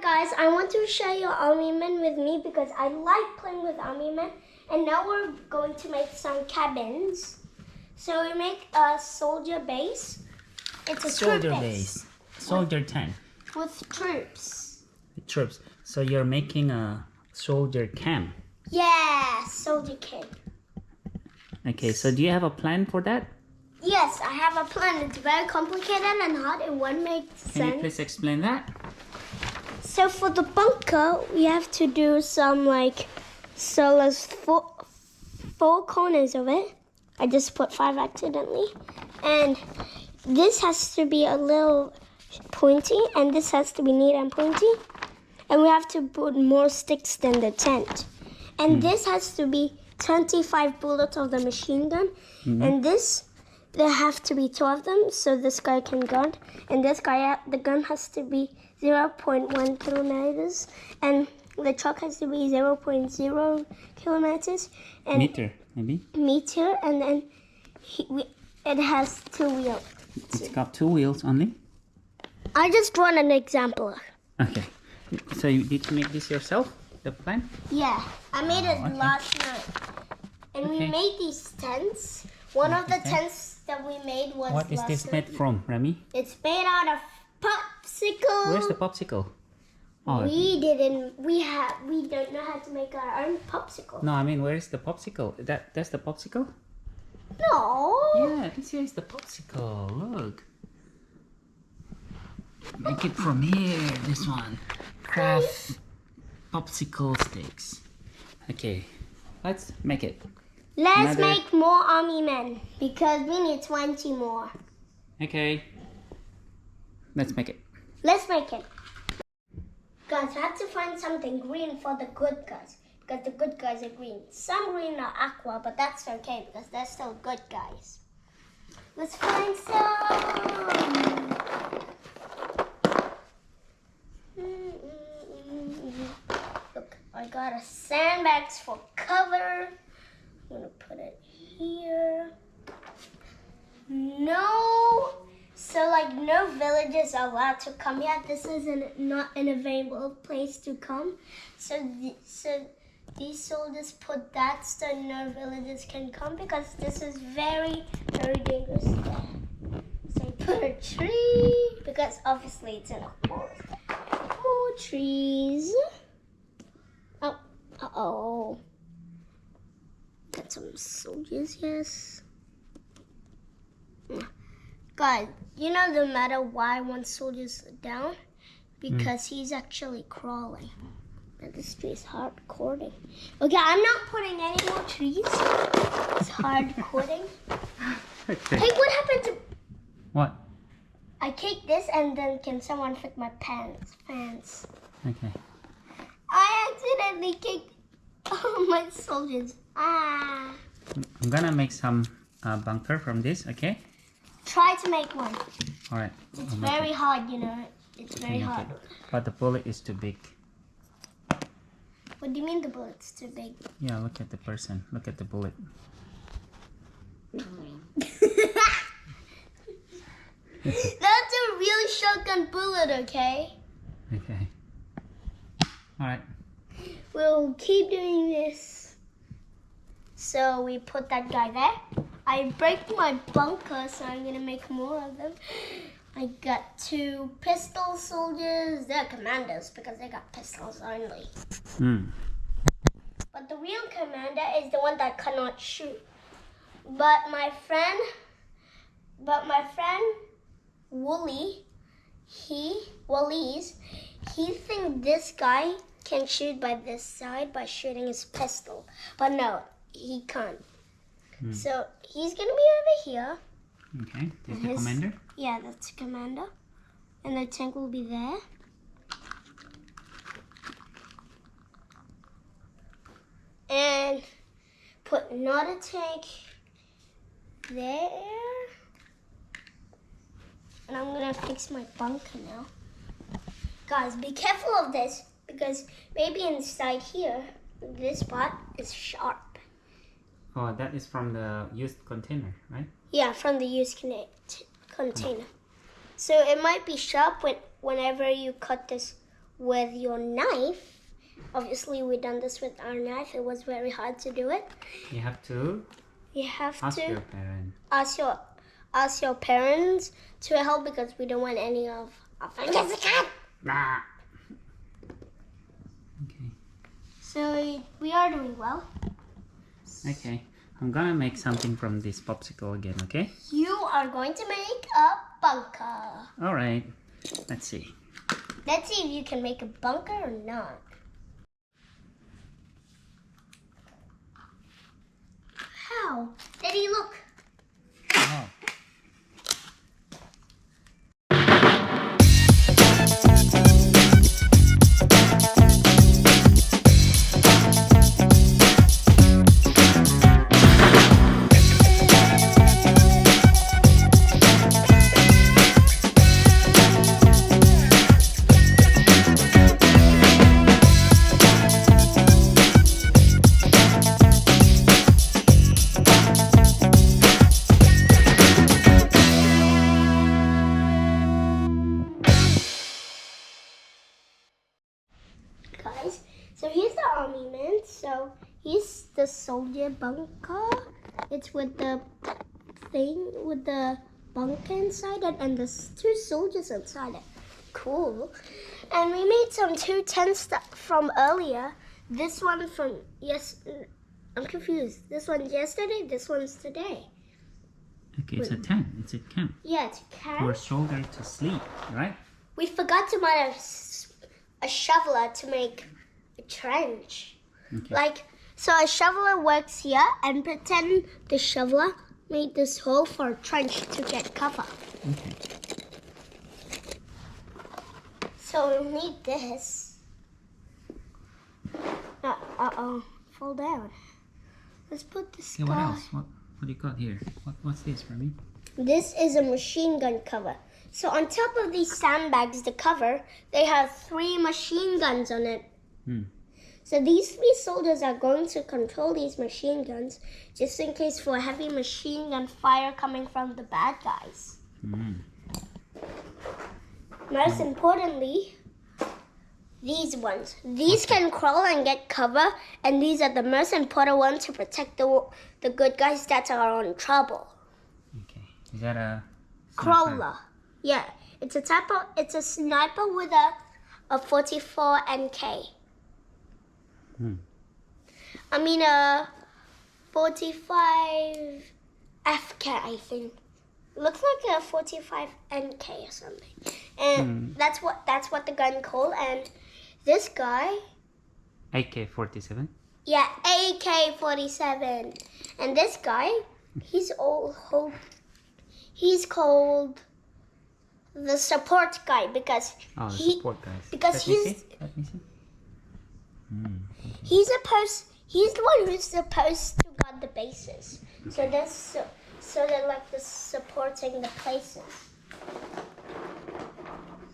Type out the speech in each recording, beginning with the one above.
guys, I want to show you Army Men with me because I like playing with Army Men. And now we're going to make some cabins. So we make a soldier base. It's a soldier troop base. Soldier tent. with troops. Troops. So you're making a soldier camp. Yeah, soldier camp. Okay, so do you have a plan for that? Yes, I have a plan. It's very complicated and hard. It won't make sense. Can you please explain that? So for the bunker, we have to do some there's four corners of it. I just put 5 accidentally. And this has to be a little pointy, and this has to be neat and pointy. And we have to put more sticks than the tent. And this has to be 25 bullets of the machine gun. And this, there have to be 2 of them, so this guy can gun. And this guy, the gun has to be 0.1 kilometers. And the truck has to be 0.0 kilometers. And Meter, maybe? meter, and then it has 2 wheels. It's got 2 wheels only? I just drawn an example. Okay. So did you make this yourself, the plan? Yeah, I made it okay. last night. And we Okay. made these tents. One of the Okay. tents that we made was What is last this night. made from, Remy? It's made out of popsicle. Where's the popsicle? Oh, We don't know how to make our own popsicle. no, I mean, where is the popsicle? That's the popsicle? No. Yeah, this here is the popsicle. Look. Make it from here. This one. Craft popsicle sticks. Okay, let's make it. Let's Another- make more army men because we need 20 more. Okay. Let's make it. Let's make it. Guys, I have to find something green for the good guys because the good guys are green. Some green are aqua, but that's okay because they're still good guys. Let's find some. Look, I got a sandbags for cover. I'm gonna put it here. No. So no villagers are allowed to come yet. This is not an available place to come. So these soldiers put that so no villagers can come because this is very, very dangerous there. So I put a tree because obviously it's in a forest. More trees. Oh. Got some soldiers, yes. Guys, you know no matter why one soldier's down? Because he's actually crawling. And this tree is hard cording. Okay, I'm not putting any more trees. It's hard cording. Okay. Hey, what happened to... What? I kicked this and then can someone fix my pants? Okay. I accidentally kicked all my soldiers. Ah. I'm gonna make some bunker from this, okay? Try to make one. Alright. It's very hard, you know. It's very hard. But the bullet is too big. What do you mean the bullet's too big? Yeah, look at the person. Look at the bullet. That's a real shotgun bullet, okay? Okay. Alright. We'll keep doing this. So we put that guy there. I break my bunker, so I'm gonna make more of them. I got 2 pistol soldiers. They're commandos because they got pistols only. But the real commander is the one that cannot shoot. But my friend Wooly, he thinks this guy can shoot by this side by shooting his pistol. But no, he can't. So he's gonna be over here. Okay. This is the commander? Yeah, that's the commander. And the tank will be there. And put another tank there. And I'm gonna fix my bunker now. Guys, be careful of this because maybe inside here, this spot is sharp. Oh, that is from the used container, right? Yeah, from the used container. So it might be sharp whenever you cut this with your knife. Obviously, we done this with our knife. It was very hard to do it. You have to You have ask to your parents. ask your parents to help because we don't want any of our fingers to cut. Nah. Okay. So we are doing well. Okay. I'm gonna make something from this popsicle again, okay? You are going to make a bunker. Alright. Let's see. Let's see if you can make a bunker or not. How? Daddy, look. Oh. Guys, so here's the army man. So here's the soldier bunker. It's with the thing with the bunker inside it, and there's 2 soldiers inside it. Cool. And we made some 2 tents from earlier. This one from I'm confused. This one's yesterday. This one's today. Okay, it's a tent. It's a camp. Yeah, it's a For a camp. soldier to sleep, right? We forgot to buy a shoveler to make a trench. Okay. So a shoveler works here, and pretend the shoveler made this hole for a trench to get cover. Okay. So we need this. Uh-oh, fall down. Let's put this Okay, what guy. else? What do you got here? What's this for me? This is a machine gun cover. So on top of these sandbags, the cover, they have 3 machine guns on it. So these 3 soldiers are going to control these machine guns just in case for heavy machine gun fire coming from the bad guys. Most importantly, these ones. These can crawl and get cover, and these are the most important ones to protect the good guys that are in trouble. Okay. Is that a Crawler. Yeah, it's a sniper with a 44 NK. I mean a 45 FK, I think. Looks like a 45 NK or something. And that's what the gun called. And this guy, AK-47? yeah, AK-47. And this guy, he's called the support guy because Oh, the he support guys. because Let me he's see. Let me see. he's the one who's supposed to guard the bases. So they're like the supporting the places.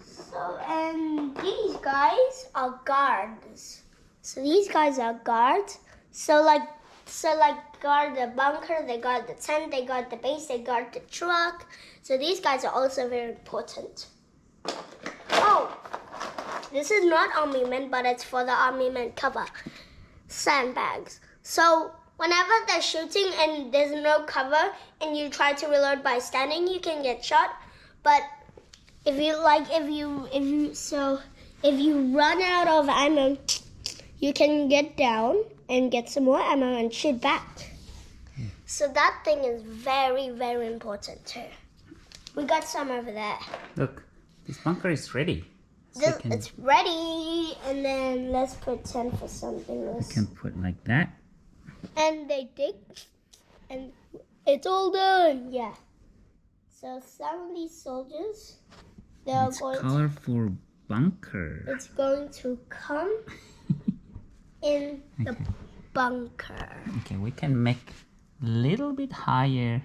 So and these guys are guards. So these guys are guards. So like guard the bunker, they guard the tent, they guard the base, they guard the truck. So these guys are also very important. Oh, this is not army men, but it's for the army men cover. Sandbags. So whenever they're shooting and there's no cover and you try to reload by standing, you can get shot. But if you run out of ammo, you can get down and get some more ammo and shoot back. So that thing is very, very important too. We got some over there. Look, this bunker is ready. So we can, It's ready, and then let's pretend for something else. can put like that. And they dig, and it's all done. Yeah. So some of these soldiers, they're It's going. colorful bunker. It's going to come in the bunker. Okay, we can make a little bit higher.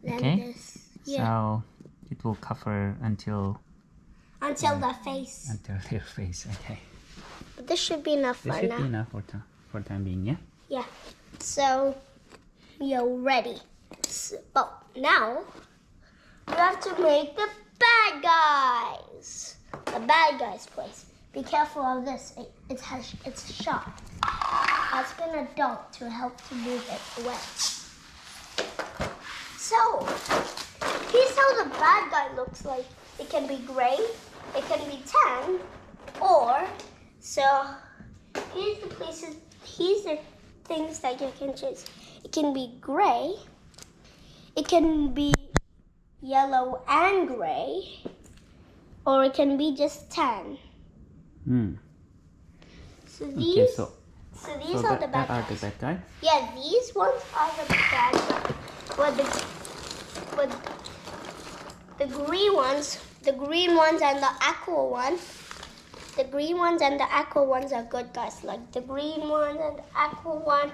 Than Okay. this. Yeah. So it will cover until Until the face. their face. Okay. But this should be enough This for should now. be enough for time being, yeah? Yeah. So you're ready. But now we have to make the bad guys. The bad guys place. be careful of this. It's sharp. I'll spin a dot to help to move it away. So, here's how the bad guy looks like. It can be gray, it can be tan, or, so, here's the things that you can choose. It can be gray, it can be yellow and gray, or it can be just tan. So these, these are the bad guys. Yeah, these ones are the bad guys. But the green ones and the aqua one, the green ones and the aqua ones are good guys. Like the green one and the aqua one,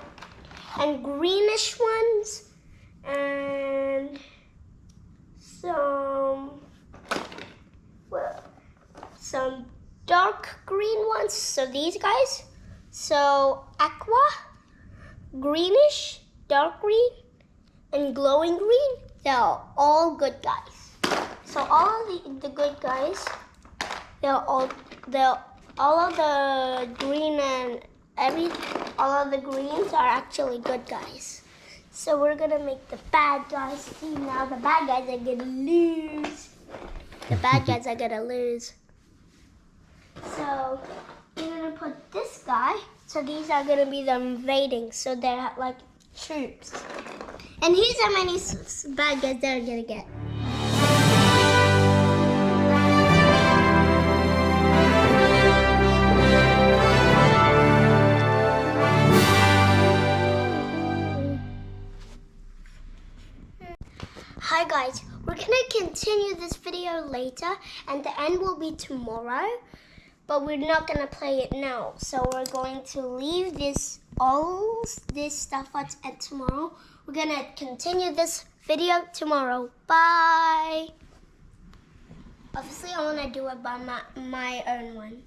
and greenish ones, and some dark green ones. So these guys. So aqua, greenish, dark green, and glowing green, they're all good guys. So all of the good guys, all of the green and all of the greens are actually good guys. So we're gonna make the bad guys see now. The bad guys are gonna lose. The bad guys are gonna lose. So we're gonna put this guy. So these are gonna be the invading. So they're like troops. And here's how many bad guys they're gonna get. Hi guys, we're gonna continue this video later, and the end will be tomorrow, but we're not gonna play it now. So we're going to leave all this stuff at tomorrow. We're gonna continue this video tomorrow. Bye. Obviously, I wanna do it by my own one.